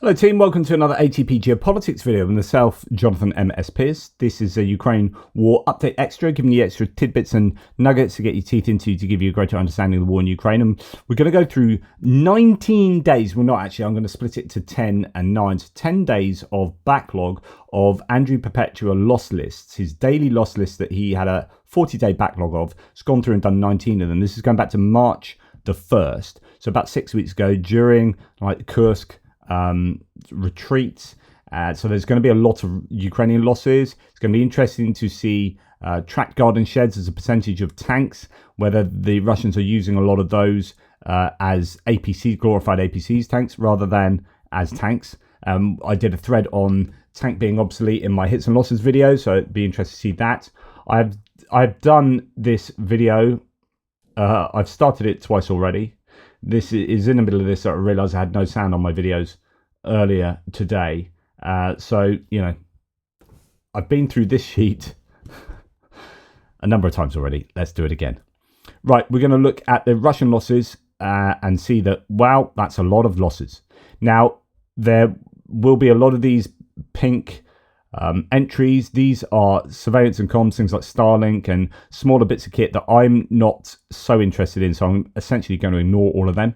Hello team, welcome to another ATP Geopolitics video with myself, Jonathan M.S. Pearce. This is a Ukraine War Update Extra, giving you extra tidbits and nuggets to get your teeth into to give you a greater understanding of the war in Ukraine. And we're going to go through 19 days, well not actually, I'm going to split it to 10 and 9, so 10 days of backlog of Andrew Perpetua loss lists, his daily loss list that he had a 40-day backlog of. He's gone through and done 19 of them. This is going back to March the 1st, so about 6 weeks ago during like Kursk retreats. So there's going to be a lot of Ukrainian losses. It's going to be interesting to see tracked garden sheds as a percentage of tanks, whether the Russians are using a lot of those as APCs, glorified APCs tanks, rather than as tanks. I did a thread on tank being obsolete in my hits and losses video, so it'd be interesting to see that. I've done this video. I've started it twice already. This is in the middle of this, so I realised I had no sound on my videos earlier today. So, you know, I've been through this sheet a number of times already. Let's do it again. Right, we're going to look at the Russian losses and see that, wow, that's a lot of losses. Now, there will be a lot of these pink entries. These are surveillance and comms, things like Starlink and smaller bits of kit that I'm not so interested in, so I'm essentially going to ignore all of them.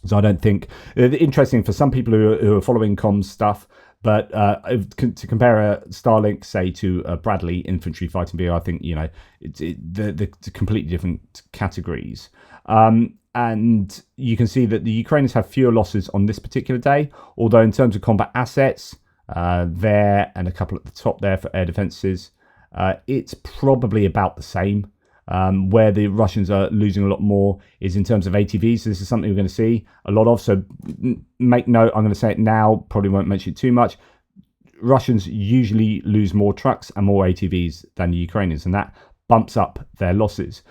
So I don't think interesting for some people who are following comms stuff, but to compare a Starlink, say, to a Bradley infantry fighting vehicle, I think, you know, they're completely different categories. And you can see that the Ukrainians have fewer losses on this particular day, although in terms of combat assets, there and a couple at the top there for air defenses, it's probably about the same. Where the Russians are losing a lot more is in terms of ATVs. This is something we're going to see a lot of, so make note. I'm going to say it now, probably won't mention it too much. Russians usually lose more trucks and more ATVs than the Ukrainians, and that bumps up their losses.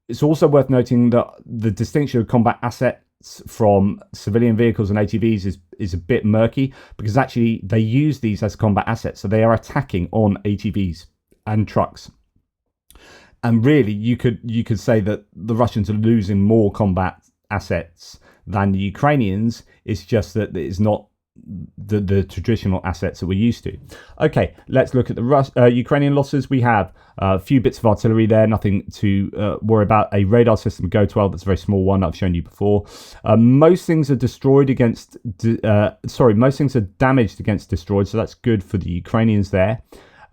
It's also worth noting that the distinction of combat assets from civilian vehicles and ATVs is a bit murky, because actually they use these as combat assets, so they are attacking on ATVs and trucks. And really, you could say that the Russians are losing more combat assets than the Ukrainians. It's just that it's not the traditional assets that we're used to. Okay, let's look at the Ukrainian losses. We have a few bits of artillery there, nothing to worry about. A radar system, Go-12, that's a very small one I've shown you before. Most things are destroyed against, most things are damaged against destroyed, so that's good for the Ukrainians there.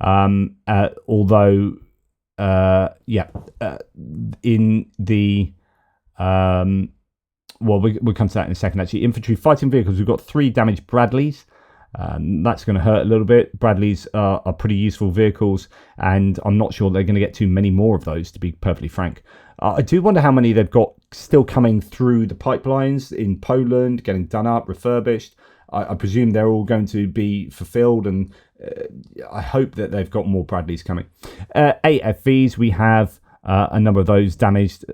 Although, in the we'll come to that in a second. Actually, infantry fighting vehicles, we've got 3 damaged Bradleys. That's going to hurt a little bit. Bradleys are pretty useful vehicles, and I'm not sure they're going to get too many more of those, to be perfectly frank. I do wonder how many they've got still coming through the pipelines in Poland, getting done up, refurbished. I presume they're all going to be fulfilled, and I hope that they've got more Bradleys coming. AFVs, we have a number of those damaged,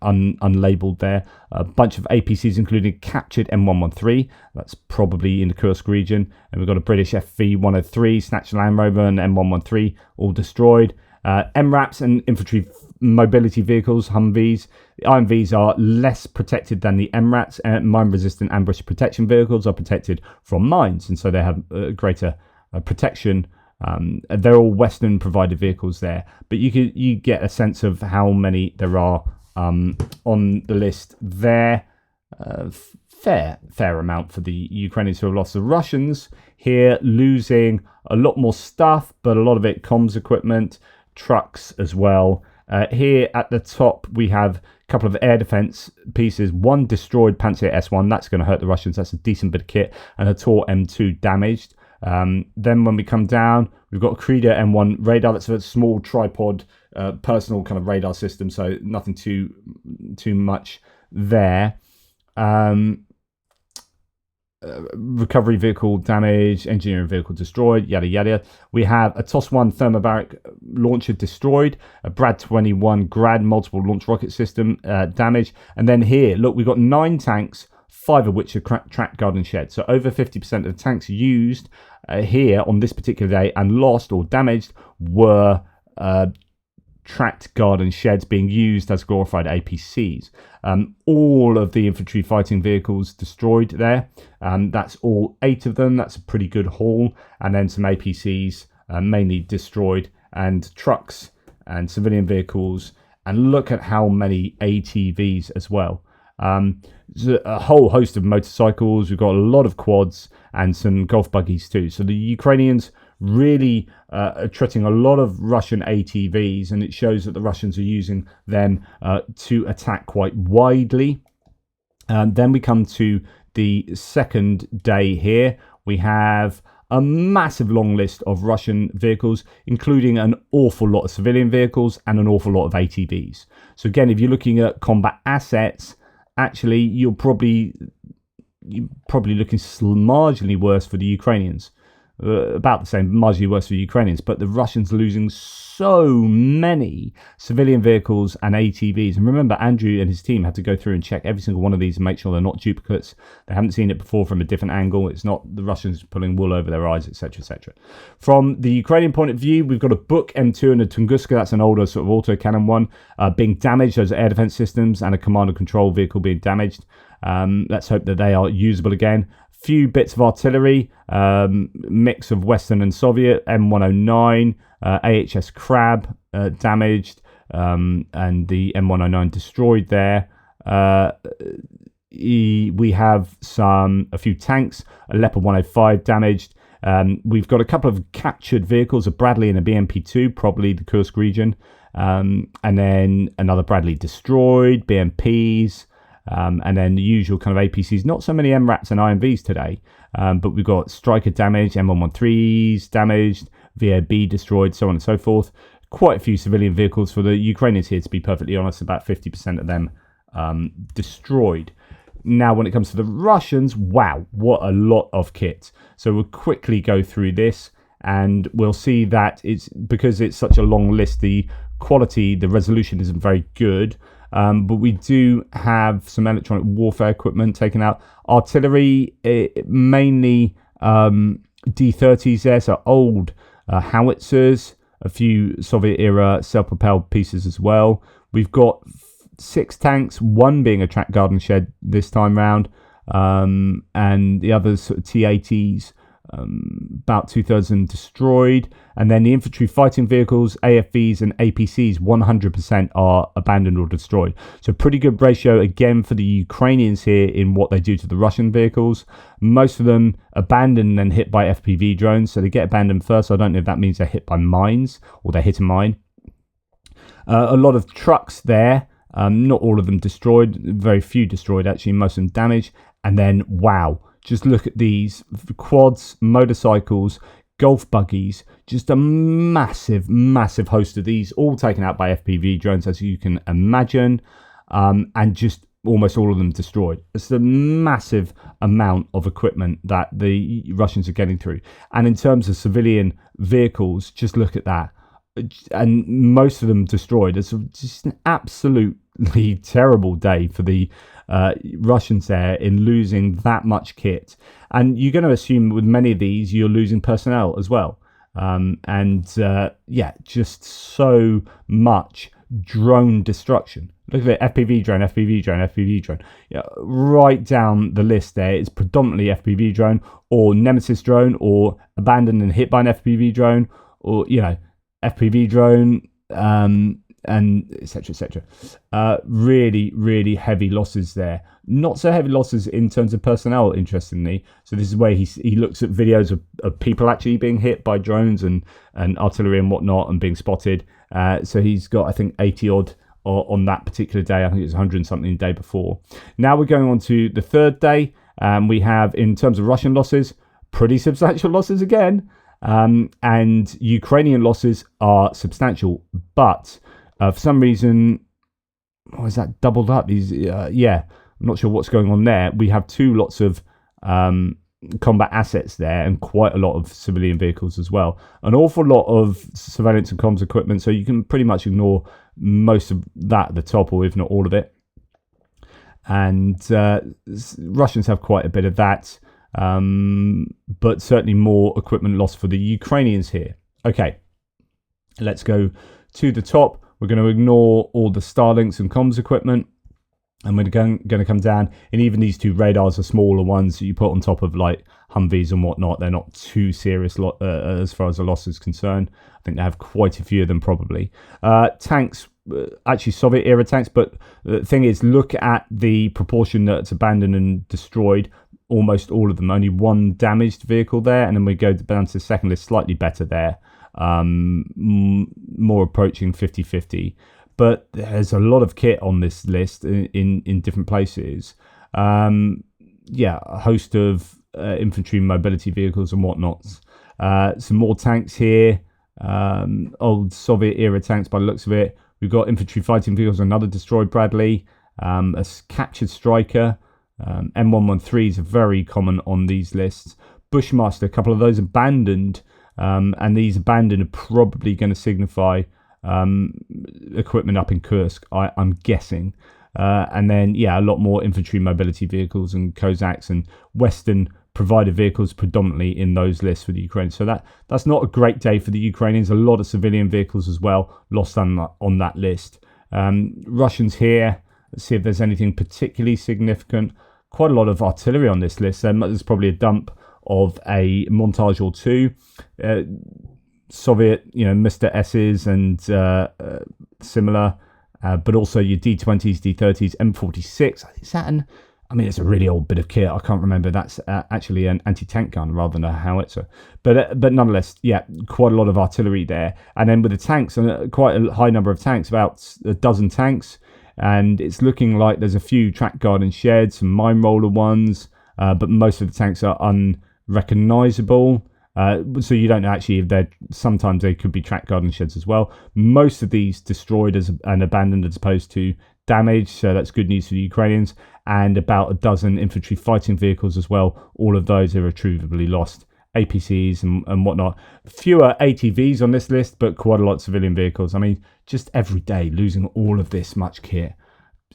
unlabeled there. A bunch of APCs, including captured M113. That's probably in the Kursk region. And we've got a British FV-103, Snatch Land Rover, and M113, all destroyed. MRAPs and infantry mobility vehicles, Humvees. The IMVs are less protected than the MRAPs. Mine-resistant ambush protection vehicles are protected from mines, and so they have greater protection. They're all Western-provided vehicles there, but you get a sense of how many there are on the list there. Fair amount for the Ukrainians who have lost. The Russians here losing a lot more stuff, but a lot of it comms equipment, trucks as well. Here at the top, we have a couple of air defense pieces. One destroyed Pantsir S1. That's going to hurt the Russians. That's a decent bit of kit. And a Tor M2 damaged. Then when we come down, we've got a Creeder M1 radar. That's a small tripod, personal kind of radar system. So nothing too much there. Recovery vehicle damaged, engineering vehicle destroyed, yada yada. We have a TOS-1 thermobaric launcher destroyed, a Brad 21 Grad multiple launch rocket system damaged, and then here, look, we've got 9 tanks, 5 of which are tracked garden sheds. So over 50% of the tanks used here on this particular day and lost or damaged were tracked garden sheds being used as glorified APCs. All of the infantry fighting vehicles destroyed there. That's all 8 of them. That's a pretty good haul. And then some APCs mainly destroyed, and trucks and civilian vehicles. And look at how many ATVs as well. There's a whole host of motorcycles. We've got a lot of quads and some golf buggies too. So the Ukrainians really are treating a lot of Russian ATVs, and it shows that the Russians are using them to attack quite widely. Then we come to the second day here. We have a massive long list of Russian vehicles, including an awful lot of civilian vehicles and an awful lot of ATVs. So again, if you're looking at combat assets, actually you're probably looking marginally worse for the Ukrainians. About the same, marginally worse for the Ukrainians, but the Russians losing so many civilian vehicles and ATVs. And remember, Andrew and his team had to go through and check every single one of these and make sure they're not duplicates. They haven't seen it before from a different angle. It's not the Russians pulling wool over their eyes, etc., etc. From the Ukrainian point of view, we've got a Buk M2 and a Tunguska. That's an older sort of autocannon one being damaged. Those air defense systems and a command and control vehicle being damaged. Let's hope that they are usable again. Few bits of artillery, mix of Western and Soviet, M109, AHS Crab damaged, and the M109 destroyed there. We have a few tanks, a Leopard 105 damaged. We've got a couple of captured vehicles, a Bradley and a BMP-2, probably the Kursk region, and then another Bradley destroyed, BMPs. And then the usual kind of APCs, not so many MRAPs and IMVs today, but we've got Striker damaged, M113s damaged, VAB destroyed, so on and so forth. Quite a few civilian vehicles for the Ukrainians here, to be perfectly honest, about 50% of them destroyed. Now, when it comes to the Russians, wow, what a lot of kit. So we'll quickly go through this, and we'll see that it's because it's such a long list, the quality, the resolution isn't very good. But we do have some electronic warfare equipment taken out. Artillery, mainly D-30s there, so old howitzers, a few Soviet-era self-propelled pieces as well. We've got 6 tanks, one being a track garden shed this time round, and the others sort of T-80s, about 2/3 of them destroyed. And then the infantry fighting vehicles, AFVs and APCs, 100% are abandoned or destroyed. So pretty good ratio again for the Ukrainians here in what they do to the Russian vehicles. Most of them abandoned and then hit by FPV drones. So they get abandoned first. I don't know if that means they're hit by mines or they hit a mine. A lot of trucks there. Not all of them destroyed. Very few destroyed actually. Most of them damaged. And then, wow. Just look at these quads, motorcycles, golf buggies, just a massive, massive host of these, all taken out by FPV drones, as you can imagine, and just almost all of them destroyed. It's a massive amount of equipment that the Russians are getting through. And in terms of civilian vehicles, just look at that. And most of them destroyed. It's just an absolutely terrible day for the Russians there in losing that much kit. And you're going to assume with many of these you're losing personnel as well. Yeah, just so much drone destruction. Look at it, FPV drone, FPV drone, FPV drone. Yeah, right down the list there, it's predominantly FPV drone or Nemesis drone or abandoned and hit by an FPV drone or, you know, FPV drone, and etc, etc. Really, really heavy losses there. Not so heavy losses in terms of personnel, interestingly. So this is where he looks at videos of people actually being hit by drones and artillery and whatnot and being spotted. So he's got, I think, 80 odd on that particular day. I think it was 100 and something the day before. Now we're going on to the third day. We have, in terms of Russian losses, pretty substantial losses again. And Ukrainian losses are substantial, but for some reason, is that doubled up? Yeah, I'm not sure what's going on there. We have 2 lots of combat assets there and quite a lot of civilian vehicles as well. An awful lot of surveillance and comms equipment, so you can pretty much ignore most of that at the top, or if not all of it. And Russians have quite a bit of that. But certainly more equipment loss for the Ukrainians here. Okay, let's go to the top. We're going to ignore all the Starlinks and comms equipment. And we're going to come down, and even these two radars are smaller ones that you put on top of like Humvees and whatnot. They're not too serious as far as the loss is concerned. I think they have quite a few of them probably. Tanks, actually Soviet era tanks, but the thing is, look at the proportion that's abandoned and destroyed. Almost all of them, only one damaged vehicle there, and then we go down to the second list, slightly better there, more approaching 50-50. But there's a lot of kit on this list in different places. Yeah, a host of infantry mobility vehicles and whatnot. Some more tanks here. Old Soviet era tanks by the looks of it. We've got infantry fighting vehicles, another destroyed Bradley, a captured Stryker. M113s are very common on these lists. Bushmaster, a couple of those abandoned. And these abandoned are probably going to signify equipment up in Kursk, I'm guessing. And then, yeah, a lot more infantry mobility vehicles and Kozaks and Western provided vehicles predominantly in those lists for the Ukrainians. So that's not a great day for the Ukrainians. A lot of civilian vehicles as well lost on that list. Russians here, let's see if there's anything particularly significant. Quite a lot of artillery on this list. There's probably a dump of a montage or two. Soviet, Mr. S's and similar, but also your D20s, D30s, M46. Is that it's a really old bit of kit. I can't remember. That's actually an anti-tank gun rather than a howitzer. But nonetheless, yeah, quite a lot of artillery there. And then with the tanks, quite a high number of tanks, about a dozen tanks. And it's looking like there's a few track guard and sheds, some mine roller ones, but most of the tanks are unrecognizable. So you don't know actually if they're, sometimes they could be track guard and sheds as well. Most of these destroyed and abandoned as opposed to damaged, so that's good news for the Ukrainians. And about a dozen infantry fighting vehicles as well. All of those are irretrievably lost. APCs and whatnot. Fewer ATVs on this list, but quite a lot of civilian vehicles. Just every day losing all of this much kit.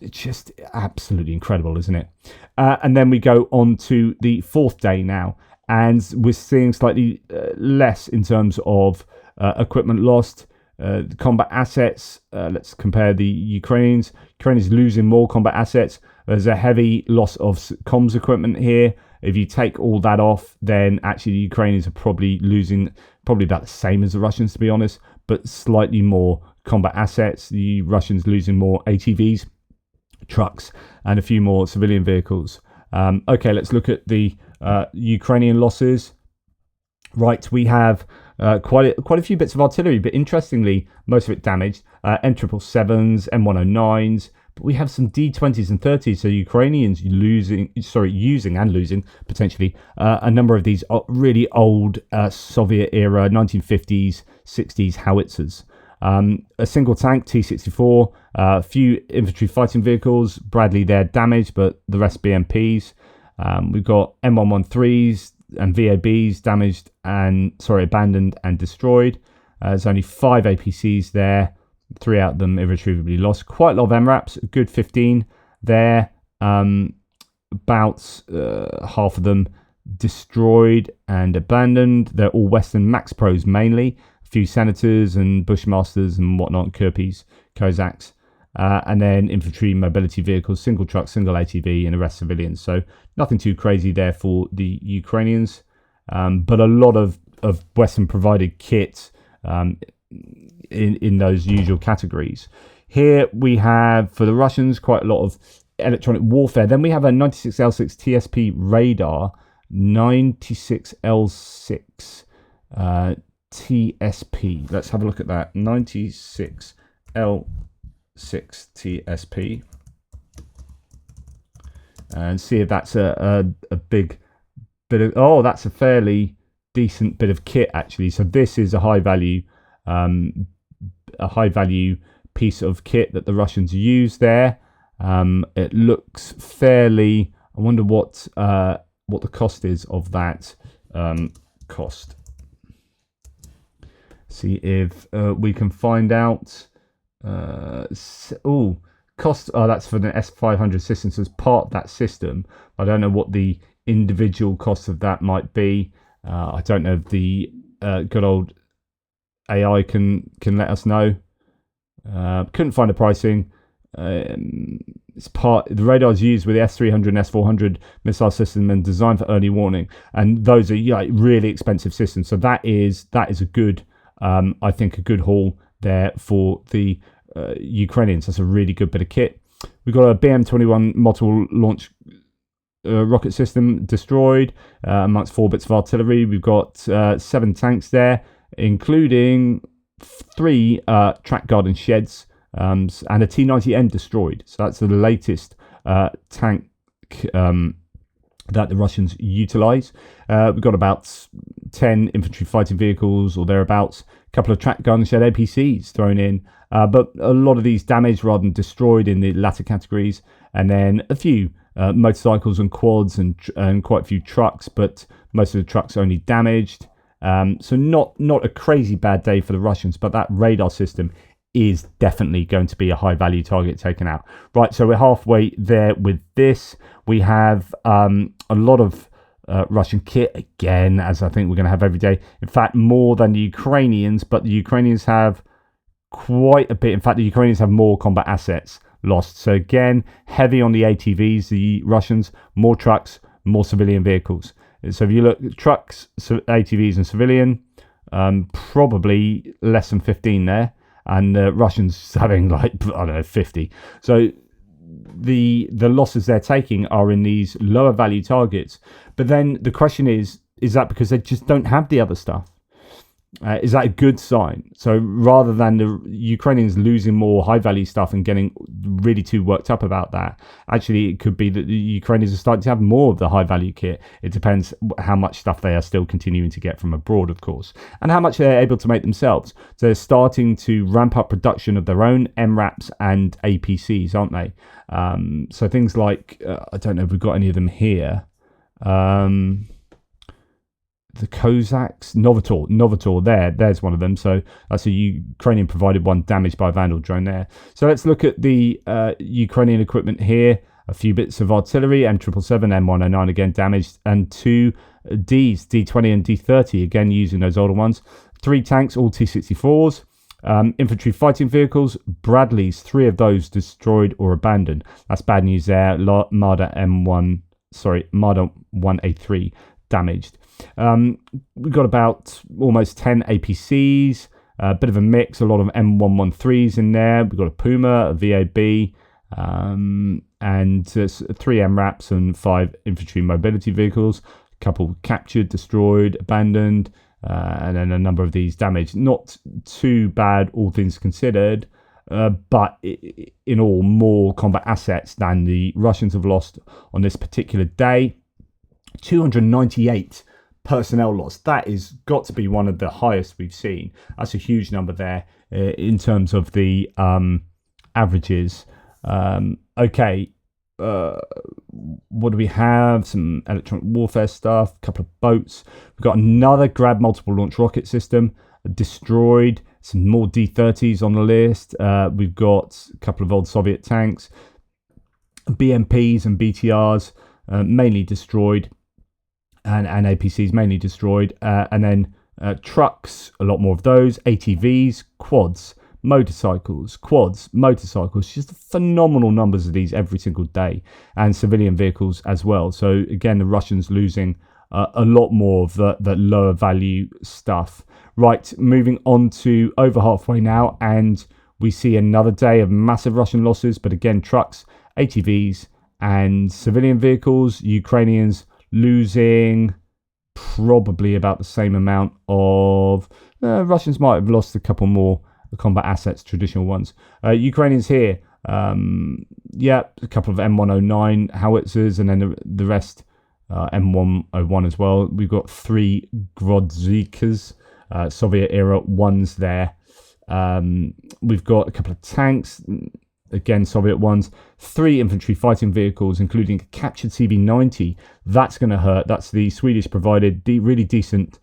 It's just absolutely incredible, isn't it? And then we go on to the fourth day now. And we're seeing slightly less in terms of equipment lost, combat assets. Let's compare the Ukrainians. Ukrainians losing more combat assets. There's a heavy loss of comms equipment here. If you take all that off, then actually the Ukrainians are probably losing probably about the same as the Russians, to be honest, but slightly more combat assets. The Russians losing more ATVs, trucks, and a few more civilian vehicles. Okay, let's look at the Ukrainian losses. Right, we have quite a few bits of artillery, but interestingly, most of it damaged. M777s, M109s, but we have some D20s and 30s. So Ukrainians using and losing potentially a number of these really old Soviet era 1950s, 60s howitzers. A single tank, T-64, a few infantry fighting vehicles, Bradley there damaged, but the rest BMPs. We've got M113s and VABs damaged and, abandoned and destroyed. There's only 5 APCs there, 3 out of them irretrievably lost. Quite a lot of MRAPs, a good 15 there. About half of them destroyed and abandoned. They're all Western Max Pros mainly. A few Senators and Bushmasters and whatnot, Kirpis, Kozaks. And then infantry mobility vehicles, single truck, single ATV, and the rest civilians. So nothing too crazy there for the Ukrainians. But a lot of Western provided kit in those usual categories. Here we have, for the Russians, quite a lot of electronic warfare. Then we have a 96L6 TSP radar, 96L6 TSP. Let's have a look at that. 96L6 TSP. And see if that's a big bit of... Oh, that's a fairly decent bit of kit, actually. So this is a high value piece of kit that the Russians use there. It looks fairly... I wonder what the cost is of that cost. See if we can find out. Cost. Oh, that's for the S500 system. So it's part of that system. I don't know what the individual cost of that might be. I don't know if the good old AI can let us know. Couldn't find the pricing. It's the radars used with the S300 and S400 missile system and designed for early warning, and those are really expensive systems. So that is a good, I think, a good haul there for the Ukrainians. That's a really good bit of kit. We've got a BM-21 multiple launch rocket system destroyed amongst 4 bits of artillery. We've got 7 tanks there, including 3 track garden sheds. And a T-90M destroyed. So that's the latest tank that the Russians utilize. We've got about 10 infantry fighting vehicles or thereabouts, a couple of track gun shed APCs thrown in, but a lot of these damaged rather than destroyed in the latter categories, and then a few motorcycles and quads and quite a few trucks, but most of the trucks only damaged. So not a crazy bad day for the Russians, but that radar system is definitely going to be a high value target taken out. Right, so we're halfway there with this. We have a lot of Russian kit again, as I think we're going to have every day. In fact, more than the Ukrainians, but the Ukrainians have quite a bit. In fact, the Ukrainians have more combat assets lost. So again, heavy on the ATVs, the Russians, more trucks, more civilian vehicles. So if you look at trucks, ATVs and civilian, probably less than 15 there. And the Russians having like, I don't know, 50. So the losses they're taking are in these lower value targets. But then the question is that because they just don't have the other stuff? Is that a good sign? So rather than the Ukrainians losing more high value stuff and getting really too worked up about that, actually it could be that the Ukrainians are starting to have more of the high value kit. It depends how much stuff they are still continuing to get from abroad, of course, and how much they're able to make themselves. So they're starting to ramp up production of their own MRAPs and APCs, aren't they? So things like, I don't know if we've got any of them here. The Kozaks, Novator, there's one of them. So that's a Ukrainian provided one damaged by a Vandal drone there. So let's look at the Ukrainian equipment here. A few bits of artillery, M777, M109 again damaged, and 2 Ds, D20 and D30, again using those older ones. 3 tanks, all T64s. Infantry fighting vehicles, Bradleys, 3 of those destroyed or abandoned. That's bad news there. Marder 1A3 damaged. We've got about almost 10 APCs, a bit of a mix, a lot of M113s in there. We've got a Puma, a VAB, and 3 MRAPs and 5 infantry mobility vehicles. A couple captured, destroyed, abandoned, and then a number of these damaged. Not too bad, all things considered, but in all, more combat assets than the Russians have lost on this particular day. 298 personnel loss. That is got to be one of the highest we've seen. That's a huge number there in terms of the averages. Okay, what do we have? Some electronic warfare stuff, a couple of boats. We've got another Grad multiple launch rocket system destroyed. Some more D30s on the list. We've got a couple of old Soviet tanks, BMPs and BTRs mainly destroyed. And APCs mainly destroyed, and then trucks, a lot more of those, ATVs, quads, motorcycles, just phenomenal numbers of these every single day, and civilian vehicles as well. So again, the Russians losing a lot more of the lower value stuff. Right, moving on to over halfway now, and we see another day of massive Russian losses, but again, trucks, ATVs, and civilian vehicles. Ukrainians losing probably about the same amount of Russians might have lost a couple more combat assets, traditional ones. Ukrainians here, a couple of M109 howitzers, and then the rest M101 as well. We've got 3 Grodzikers, Soviet era ones there. We've got a couple of tanks, again Soviet ones, 3 infantry fighting vehicles, including a captured CV90. That's going to hurt. That's the Swedish provided really decent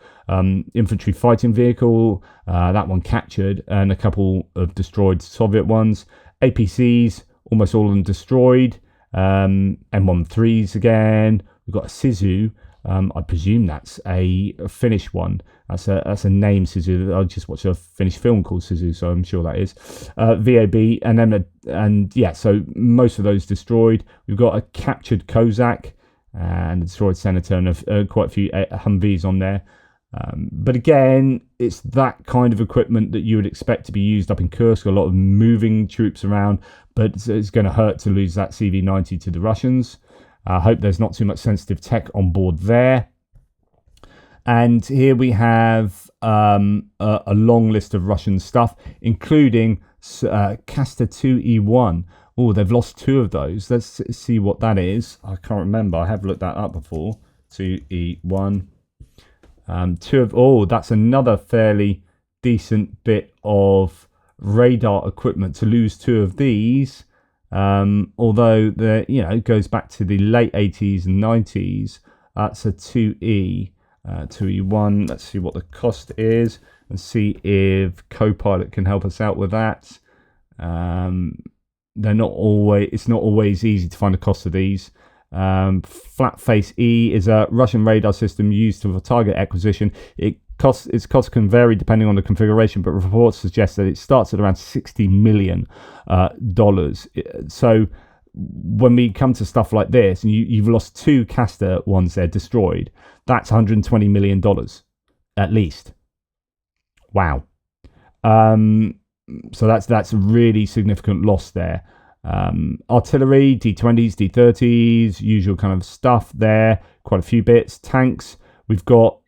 infantry fighting vehicle. That one captured, and a couple of destroyed Soviet ones. APCs, almost all of them destroyed. M13s again. We've got a Sisu, I presume that's a Finnish one. That's a name, Sisu. I just watched a Finnish film called Sisu, so I'm sure that is VAB. And yeah, so most of those destroyed. We've got a captured Kozak and a destroyed Senator, and quite a few Humvees on there. But again, it's that kind of equipment that you would expect to be used up in Kursk. A lot of moving troops around, but it's going to hurt to lose that CV-90 to the Russians. I hope there's not too much sensitive tech on board there. And here we have a long list of Russian stuff, including Castor 2E1. Oh, they've lost 2 of those. Let's see what that is. I can't remember. I have looked that up before. 2E1. That's another fairly decent bit of radar equipment. To lose 2 of these, although it goes back to the late 80s and 90s. That's a 2E. 2E1. Let's see what the cost is and see if Copilot can help us out with that. It's not always easy to find the cost of these. Flatface E is a Russian radar system used for target acquisition. Its cost can vary depending on the configuration, but reports suggest that it starts at around $60 million. So when we come to stuff like this, and you've lost 2 Castor ones there destroyed, that's $120 million at least. Wow. So that's a really significant loss there. Artillery, D20s, D30s, usual kind of stuff there. Quite a few bits. Tanks, we've got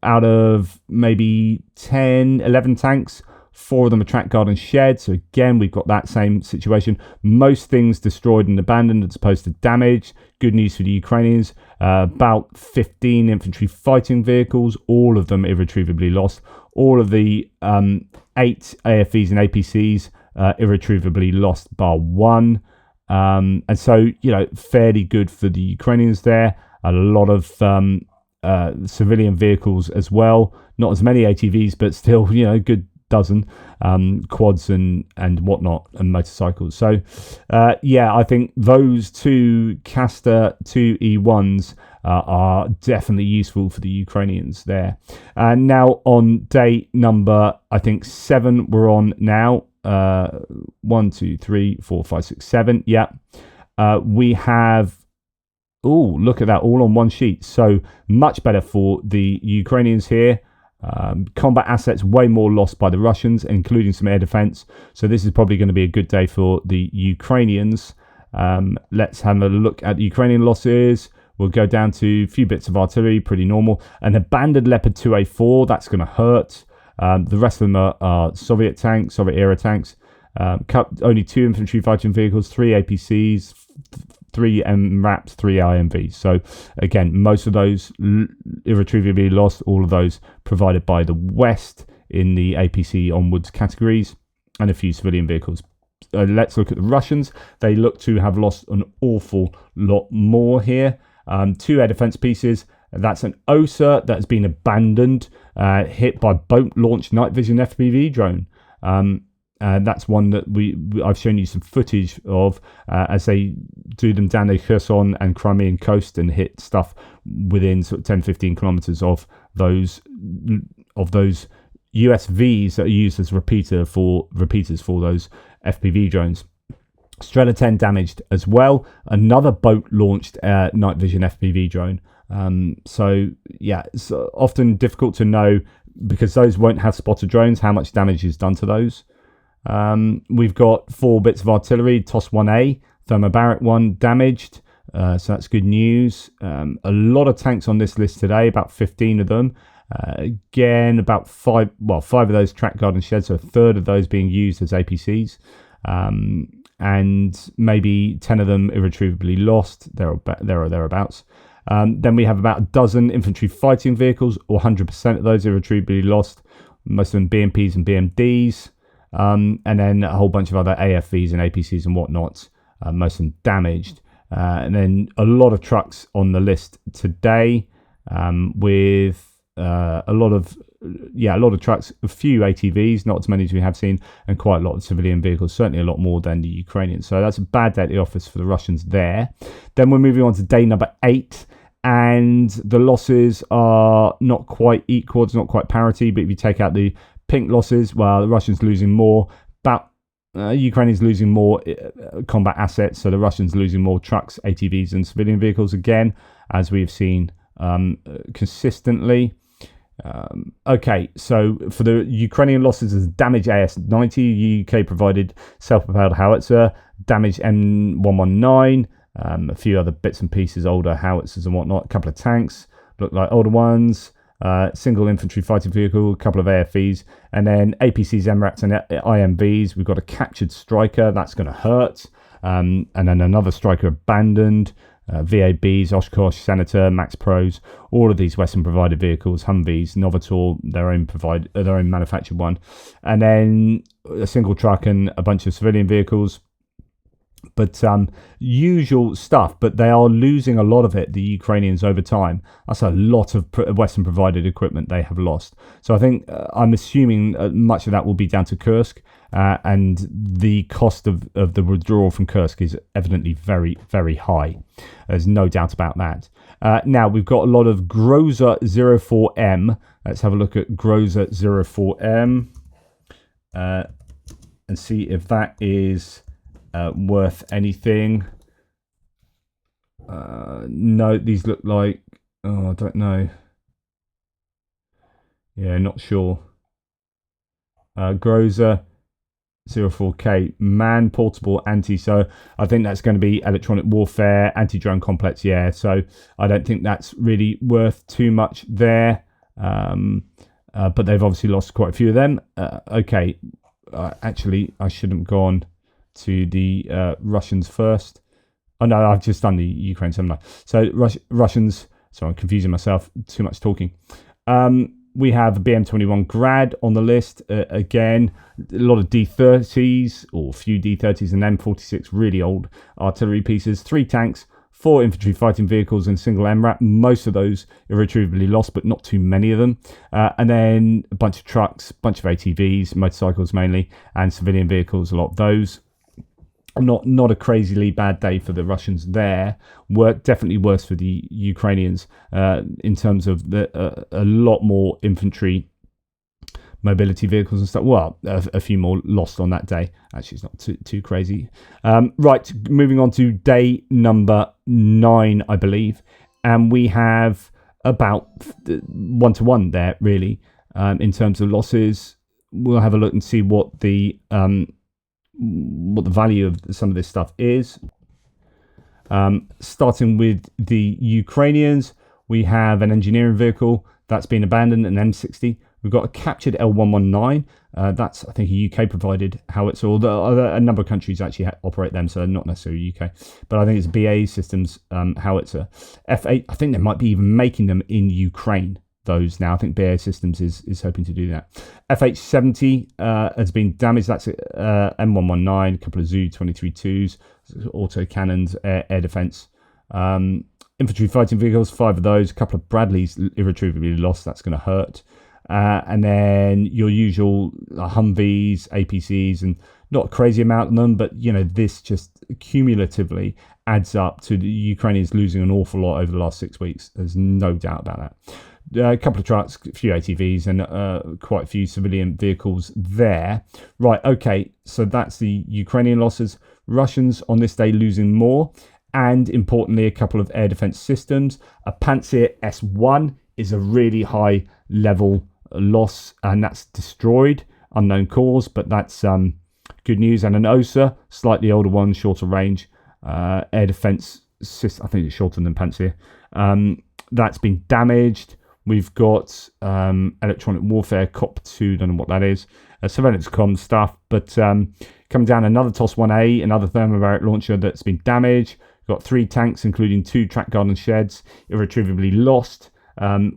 out of maybe 10, 11 tanks, 4 of them are track guard and shed. So again, we've got that same situation. Most things destroyed and abandoned as opposed to damaged. Good news for the Ukrainians. About 15 infantry fighting vehicles, all of them irretrievably lost. All of the 8 AFVs and APCs irretrievably lost bar 1. And so, fairly good for the Ukrainians there. A lot of civilian vehicles as well. Not as many ATVs, but still, good dozen quads and whatnot, and motorcycles. So I think those 2 Castor 2E1s are definitely useful for the Ukrainians there. And now on day number, I think 7 we're on now. 1, 2, 3, 4, 5, 6, 7. Yeah. We have, look at that, all on one sheet. So much better for the Ukrainians here. Combat assets way more lost by the Russians, including some air defense. So this is probably going to be a good day for the Ukrainians. Let's have a look at the Ukrainian losses. We'll go down to a few bits of artillery, pretty normal. An abandoned Leopard 2A4, that's going to hurt. The rest of them are Soviet tanks, Soviet-era tanks. Only 2 infantry fighting vehicles, 3 APCs, 3 MRAPs, 3 IMVs. So again, most of those irretrievably lost. All of those provided by the West in the APC onwards categories, and a few civilian vehicles. Let's look at the Russians. They look to have lost an awful lot more here. 2 air defense pieces. That's an OSA that has been abandoned, hit by boat-launched night vision FPV drone. That's one that I've shown you some footage of as they do them down the Kherson and Crimean coast and hit stuff within sort of 10-15 kilometers of those USVs that are used as repeaters for those FPV drones. Strela 10 damaged as well. Another boat-launched night vision FPV drone. So yeah, it's often difficult to know, because those won't have spotter drones, how much damage is done to those. We've got 4 bits of artillery. TOS 1A, thermobaric 1 damaged. So that's good news. A lot of tanks on this list today, about 15 of them. Again, about 5 of those track guard and shed, so a third of those being used as APCs. And maybe 10 of them irretrievably lost, there or thereabouts. Then we have about a dozen infantry fighting vehicles, or 100% of those irretrievably lost, most of them BMPs and BMDs, and then a whole bunch of other AFVs and APCs and whatnot, most of them damaged. And then a lot of trucks on the list today, with a lot of trucks, a few ATVs, not as many as we have seen, and quite a lot of civilian vehicles, certainly a lot more than the Ukrainians. So that's a bad day at the office for the Russians there. Then we're moving on to day number 8, and the losses are not quite equal. It's not quite parity, but if you take out the pink losses, well, the Russians losing more, but Ukrainians losing more combat assets, so the Russians losing more trucks, ATVs, and civilian vehicles again, as we've seen consistently. Okay, so for the Ukrainian losses, is damage AS-90, UK provided self-propelled howitzer, damage M119, a few other bits and pieces, older howitzers and whatnot, a couple of tanks, look like older ones, single infantry fighting vehicle, a couple of AFVs, and then APCs, MRAPs, and IMVs. We've got a captured Stryker, that's going to hurt, and then another Stryker abandoned. VABs, Oshkosh, Senator, Max Pros, all of these Western provided vehicles, Humvees, Novator, their own manufactured one, and then a single truck and a bunch of civilian vehicles. But usual stuff, but they are losing a lot of it, the Ukrainians, over time. That's a lot of Western provided equipment they have lost. So I think, I'm assuming much of that will be down to Kursk, and the cost of the withdrawal from Kursk is evidently very, very high. There's no doubt about that. Now, we've got a lot of Groza 04M. Let's have a look at Groza 04M and see if that is worth anything. No, these look like, I don't know. Yeah, not sure. Groza 04K, man portable anti, so I think that's going to be electronic warfare, anti-drone complex. Yeah, so I don't think that's really worth too much there, but they've obviously lost quite a few of them. Okay, actually I should have gone to the Russians first. Oh no, I've just done the Ukraine, haven't I? So Russians, so I'm confusing myself, too much talking. We have a BM-21 Grad on the list. Again, a lot of D-30s, or a few D-30s, and M46 really old artillery pieces. 3 tanks, 4 infantry fighting vehicles, and single MRAP. Most of those irretrievably lost, but not too many of them. And then a bunch of trucks, bunch of ATVs, motorcycles mainly, and civilian vehicles, a lot of those. Not a crazily bad day for the Russians there. Definitely worse for the Ukrainians in terms of a lot more infantry mobility vehicles and stuff. Well, a few more lost on that day. Actually, it's not too crazy. Right, moving on to day number 9, I believe. And we have about 1-to-1 there, really, in terms of losses. We'll have a look and see what the value of some of this stuff is. Starting with the Ukrainians, we have an engineering vehicle that's been abandoned, an M60. We've got a captured L119. That's, I think, a UK provided howitzer, although a number of countries actually operate them, so not necessarily UK. But I think it's BAE Systems howitzer. F8, I think they might be even making them in Ukraine. Those now. I think BAE Systems is hoping to do that. FH-70 has been damaged. That's M119, a couple of Zu-23-2s, auto cannons, air defense. Infantry fighting vehicles, 5 of those, a couple of Bradleys irretrievably lost. That's going to hurt. And then your usual Humvees, APCs, and not a crazy amount of them, but this just cumulatively adds up to the Ukrainians losing an awful lot over the last 6 weeks. There's no doubt about that. A couple of trucks, a few ATVs, and quite a few civilian vehicles there. Right, okay, so that's the Ukrainian losses. Russians on this day losing more, and importantly, a couple of air defense systems. A Pantsir S1 is a really high level loss, and that's destroyed, unknown cause, but that's good news. And an OSA, slightly older one, shorter range, air defense system. I think it's shorter than Pantsir. That's been damaged. We've got electronic warfare, COP2, don't know what that is. Surveillance comm stuff, but coming down, another TOS-1A, another thermobaric launcher that's been damaged. We've got 3 tanks, including 2 track garden sheds, irretrievably lost.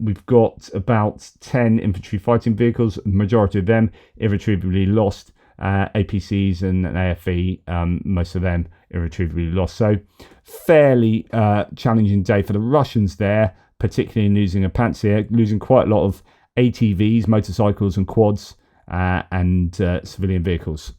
We've got about 10 infantry fighting vehicles, majority of them irretrievably lost. APCs and an AFV, most of them irretrievably lost. So fairly challenging day for the Russians there, particularly in losing a Pantsir, losing quite a lot of ATVs, motorcycles and quads, and civilian vehicles.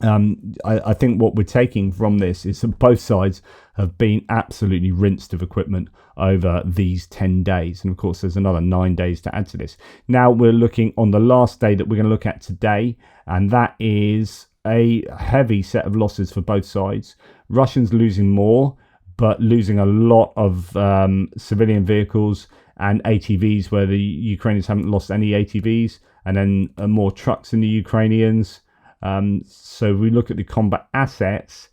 I think what we're taking from this is that both sides have been absolutely rinsed of equipment over these 10 days. And of course, there's another 9 days to add to this. Now we're looking on the last day that we're going to look at today, and that is a heavy set of losses for both sides. Russians losing more, but losing a lot of civilian vehicles and ATVs, where the Ukrainians haven't lost any ATVs, and then more trucks than the Ukrainians. So we look at the combat assets,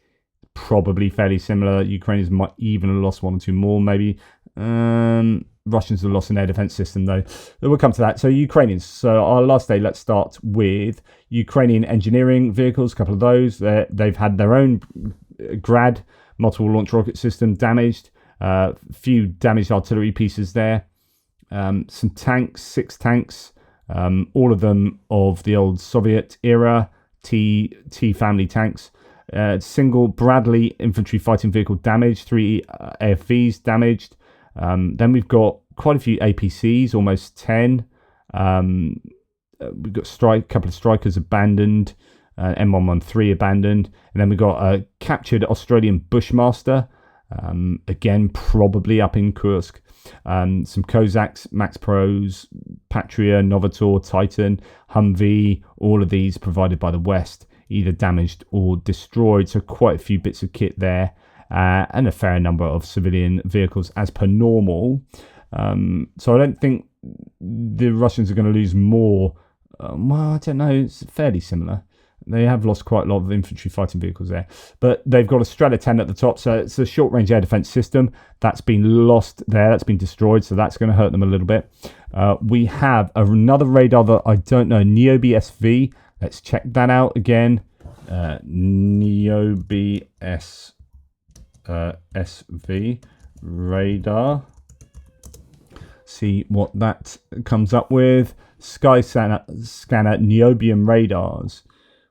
probably fairly similar. Ukrainians might even have lost 1 or 2 more, maybe. Russians have lost an air defense system, though. We'll come to that. So Ukrainians. So our last day, let's start with Ukrainian engineering vehicles, a couple of those. They've had their own Grad multiple launch rocket system damaged. Few damaged artillery pieces there. Some tanks, 6 tanks, all of them of the old Soviet era. T family tanks, single Bradley infantry fighting vehicle damaged, 3 AFVs damaged. Then we've got quite a few APCs, almost 10. We've got a couple of Strykers abandoned, M113 abandoned, and then we've got a captured Australian Bushmaster, again probably up in Kursk. Some Kozaks, Max Pros, Patria, Novator, Titan, Humvee, all of these provided by the West, either damaged or destroyed. So quite a few bits of kit there, and a fair number of civilian vehicles as per normal. So I don't think the Russians are going to lose more. Well, I don't know. It's fairly similar. They have lost quite a lot of infantry fighting vehicles there. But they've got a Strela 10 at the top, so it's a short-range air defense system. That's been lost there. That's been destroyed, so that's going to hurt them a little bit. We have another radar that I don't know, Nebo-SV. Let's check that out again. Nebo-SV radar. See what that comes up with. Sky scanner niobium radars.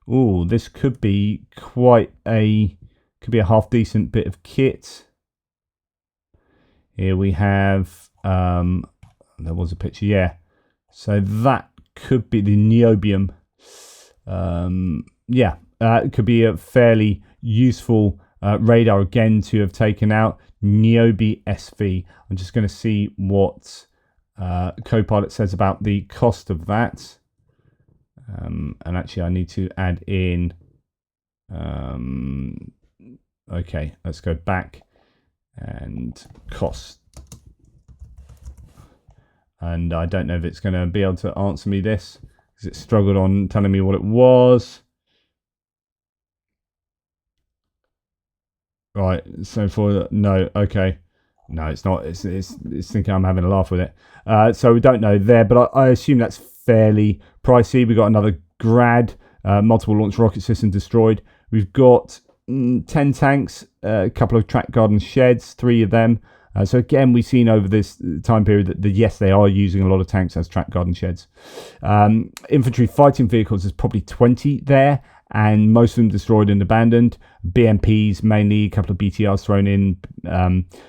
Oh, this could be a half decent bit of kit. Here we have there was a picture, yeah. So that could be the niobium. It could be a fairly useful radar again to have taken out. Nebo-SV. I'm just going to see what Copilot says about the cost of that. And actually I need to add in, okay, let's go back and cost. And I don't know if it's going to be able to answer me this, because it struggled on telling me what it was. Right, so no, okay. No, it's not. It's thinking I'm having a laugh with it. So we don't know there, but I assume that's fairly pricey. We've got another Grad multiple launch rocket system destroyed. We've got 10 tanks, a couple of track garden sheds, 3 of them. So again, we've seen over this time period that yes, they are using a lot of tanks as track garden sheds. Infantry fighting vehicles, there's probably 20 there, and most of them destroyed and abandoned. BMPs mainly, a couple of BTRs thrown in.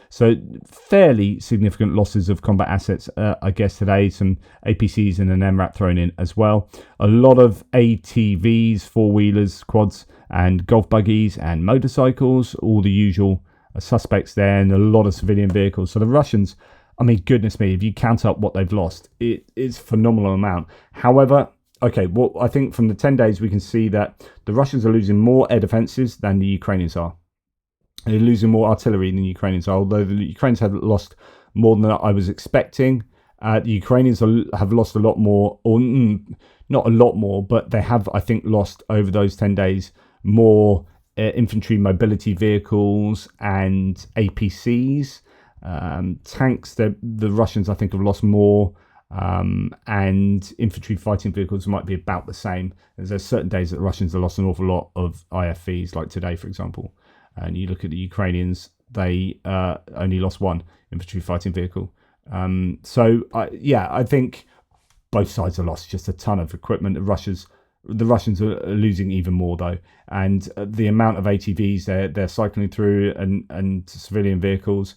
So fairly significant losses of combat assets, I guess today. Some APCs and an MRAP thrown in as well. A lot of ATVs, 4-wheelers, quads, and golf buggies and motorcycles, all the usual suspects there, and a lot of civilian vehicles. So the Russians, I mean, goodness me, if you count up what they've lost, it is a phenomenal amount. However, okay, well, I think from the 10 days we can see that the Russians are losing more air defenses than the Ukrainians are. They're losing more artillery than the Ukrainians are, although the Ukrainians have lost more than I was expecting. The Ukrainians have lost a lot more, or not a lot more, but they have, I think, lost over those 10 days more infantry mobility vehicles and APCs. Tanks, the Russians, I think, have lost more. And infantry fighting vehicles might be about the same. There's certain days that the Russians have lost an awful lot of IFVs, like today, for example. And you look at the Ukrainians, they only lost 1 infantry fighting vehicle. I think both sides have lost just a ton of equipment. The Russians are losing even more, though. And the amount of ATVs they're cycling through and civilian vehicles,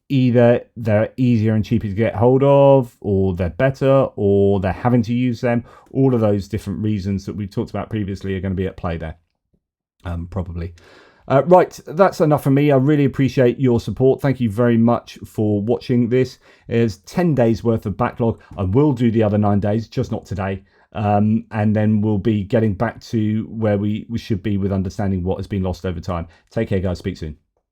either they're easier and cheaper to get hold of, or they're better, or they're having to use them. All of those different reasons that we talked about previously are going to be at play there, probably. Right, that's enough from me. I really appreciate your support. Thank you very much for watching this. There's 10 days worth of backlog. I will do the other 9 days, just not today. And then we'll be getting back to where we should be with understanding what has been lost over time. Take care, guys. Speak soon.